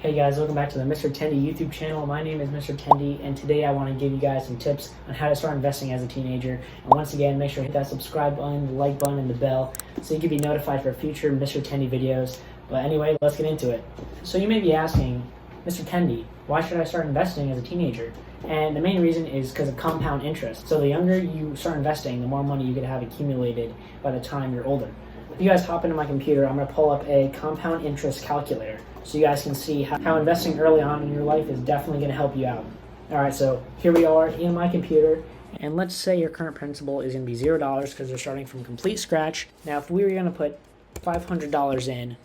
Hey guys, welcome back to the Mr. Tendy YouTube channel. My name is Mr. Tendy, and today I want to give you guys some tips on how to start investing as a teenager. And once again, make sure to hit that subscribe button, the like button, and the bell so you can be notified for future Mr. Tendy videos. But anyway, let's get into it. So you may be asking, Mr. Tendy, why should I start investing as a teenager? And the main reason is because of compound interest. So the younger you start investing, the more money you could have accumulated by the time you're older. If you guys hop into my computer, I'm going to pull up a compound interest calculator so you guys can see how investing early on in your life is definitely going to help you out. All right, so here we are in my computer, and let's say your current principal is going to be $0 because they're starting from complete scratch. Now, if we were going to put $500 in,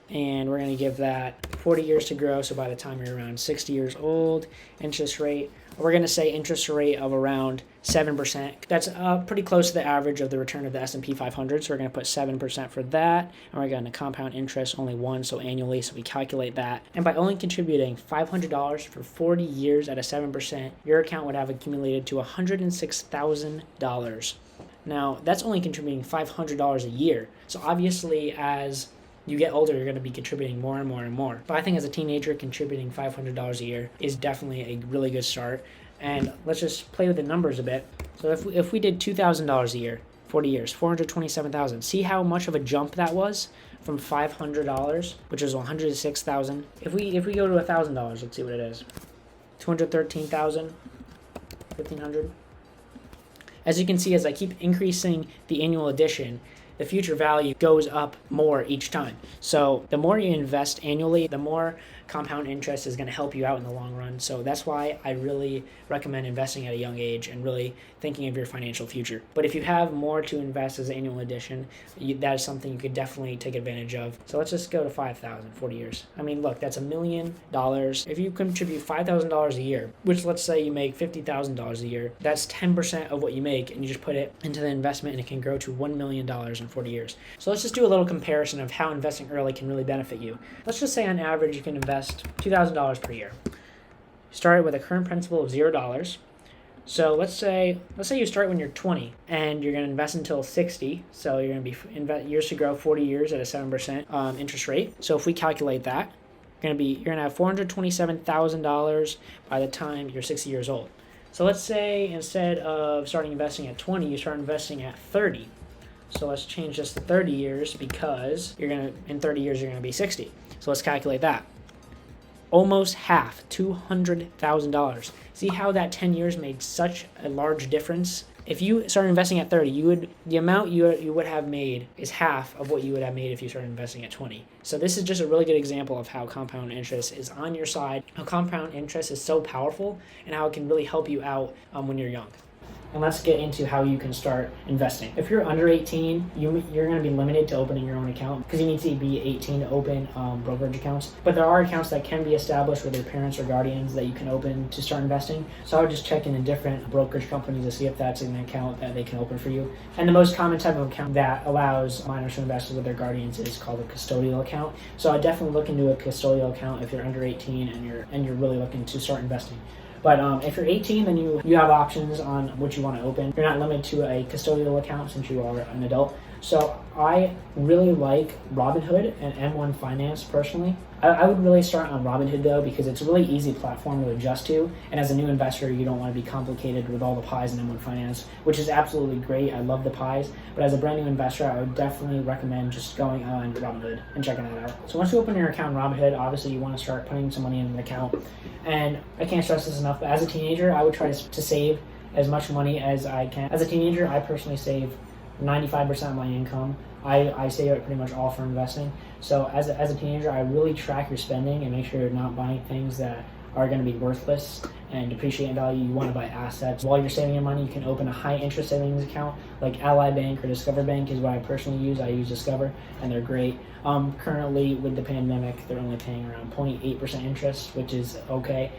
and we're going to give that 40 years to grow, so by the time you're around 60 years old, interest rate, we're going to say interest rate of around 7%. That's pretty close to the average of the return of the S&P 500, so we're going to put 7% for that, and we're going to compound interest only once, so annually, so we calculate that. And by only contributing $500 for 40 years at a 7%, your account would have accumulated to $106,000. Now, that's only contributing $500 a year, so obviously as you get older, you're going to be contributing more and more and more. But I think as a teenager, contributing $500 a year is definitely a really good start. And let's just play with the numbers a bit. So if we did $2,000 a year, 40 years, $427,000. See how much of a jump that was from $500, which is $106,000. If we go to $1,000, let's see what it is. $213,000, $1,500. As you can see, as I keep increasing the annual addition, the future value goes up more each time. So the more you invest annually, the more compound interest is going to help you out in the long run. So that's why I really recommend investing at a young age and really thinking of your financial future. But if you have more to invest as annual addition, that is something you could definitely take advantage of. So let's just go to 5,000, 40 years. I mean, look, that's $1 million. If you contribute $5,000 a year, which let's say you make $50,000 a year, that's 10% of what you make, and you just put it into the investment and it can grow to $1 million in 40 years. So let's just do a little comparison of how investing early can really benefit you. Let's just say on average you can invest $2,000 per year. Start with a current principal of $0. So let's say you start when you're 20 and you're going to invest until 60. So you're going to be years to grow, 40 years at a 7% interest rate. So if we calculate that, you're going to have $427,000 by the time you're 60 years old. So let's say instead of starting investing at 20, you start investing at 30. So let's change this to 30 years because in 30 years you're going to be 60. So let's calculate that. Almost half, $200,000. See how that 10 years made such a large difference? If you started investing at 30, the amount you would have made is half of what you would have made if you started investing at 20. So this is just a really good example of how compound interest is on your side, how compound interest is so powerful, and how it can really help you out when you're young. And let's get into how you can start investing. If you're under 18, you're going to be limited to opening your own account because you need to be 18 to open brokerage accounts. But there are accounts that can be established with your parents or guardians that you can open to start investing. So I would just check in different brokerage companies to see if that's an account that they can open for you. And the most common type of account that allows minors to invest with their guardians is called a custodial account. So I definitely look into a custodial account if you're under 18 and you're really looking to start investing. But if you're 18, then you have options on what you want to open. You're not limited to a custodial account since you are an adult. So I really like Robinhood and M1 Finance personally. I would really start on Robinhood though because it's a really easy platform to adjust to. And as a new investor, you don't want to be complicated with all the pies in M1 Finance, which is absolutely great. I love the pies. But as a brand new investor, I would definitely recommend just going on Robinhood and checking that out. So once you open your account in Robinhood, obviously you want to start putting some money in an account. And I can't stress this enough, but as a teenager, I would try to save as much money as I can. As a teenager, I personally save 95% of my income. I save it pretty much all for investing. So as a teenager, I really track your spending and make sure you're not buying things that are going to be worthless and depreciate in value. You want to buy assets. While you're saving your money, you can open a high interest savings account like Ally Bank or Discover Bank is what I personally use. I use Discover and they're great. Currently with the pandemic, they're only paying around 0.8% interest, which is okay.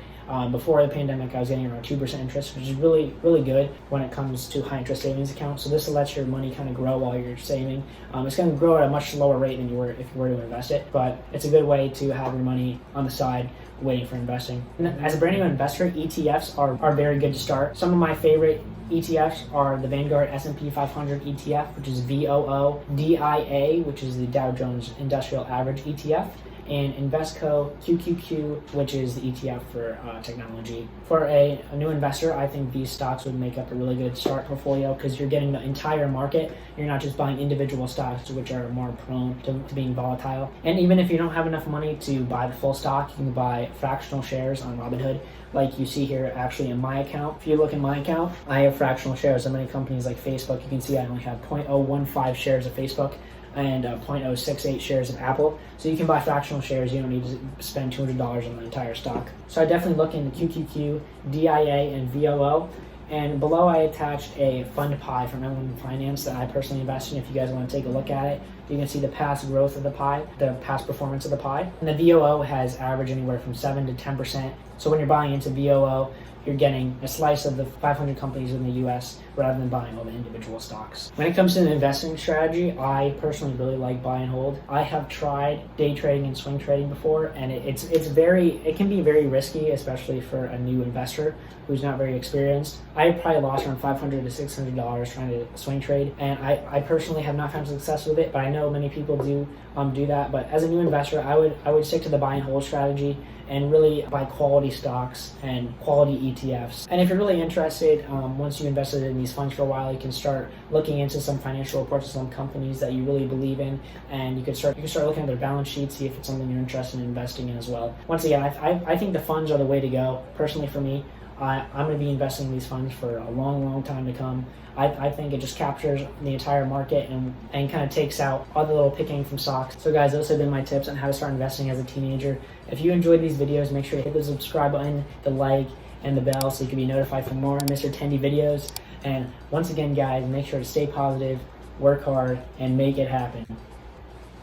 Before the pandemic, I was getting around 2% interest, which is really, really good when it comes to high interest savings accounts. So this lets your money kind of grow while you're saving. It's going to grow at a much lower rate than if you were to invest it, but it's a good way to have your money on the side waiting for investing. And as a brand new investor, ETFs are very good to start. Some of my favorite ETFs are the Vanguard S&P 500 ETF, which is VOODIA, which is the Dow Jones Industrial Average ETF. in Investco QQQ, which is the ETF for technology. For a new investor, I think these stocks would make up a really good start portfolio because you're getting the entire market. You're not just buying individual stocks, which are more prone to being volatile. And even if you don't have enough money to buy the full stock, you can buy fractional shares on Robinhood, like you see here actually in my account. If you look in my account, I have fractional shares of many companies like Facebook. You can see I only have 0.015 shares of Facebook and 0.068 shares of Apple. So you can buy fractional shares. You don't need to spend $200 on the entire stock. So I definitely look into QQQ, DIA, and VOO. And below I attached a fund pie from Ellen Finance that I personally invest in. If you guys want to take a look at it, you can see the past growth of the pie, the past performance of the pie. And the VOO has averaged anywhere from 7 to 10%. So when you're buying into VOO, you're getting a slice of the 500 companies in the US rather than buying all the individual stocks. When it comes to an investing strategy, I personally really like buy and hold. I have tried day trading and swing trading before, and it can be very risky, especially for a new investor who's not very experienced. I probably lost around $500 to $600 trying to swing trade, and I personally have not found success with it, but I know many people do that. But as a new investor, I would stick to the buy and hold strategy and really buy quality stocks and quality ETFs. And if you're really interested, once you invested in these funds for a while, you can start looking into some financial reports of some companies that you really believe in, and you can start looking at their balance sheets, see if it's something you're interested in investing in as well. Once again, I think the funds are the way to go. Personally, for me, I'm going to be investing in these funds for a long time to come. I think it just captures the entire market and kind of takes out all the little picking from stocks. So guys, those have been my tips on how to start investing as a teenager. If you enjoyed these videos, make sure to hit the subscribe button, the like, and the bell so you can be notified for more Mr. Tendy videos. And once again, guys, make sure to stay positive, work hard, and make it happen.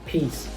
Peace.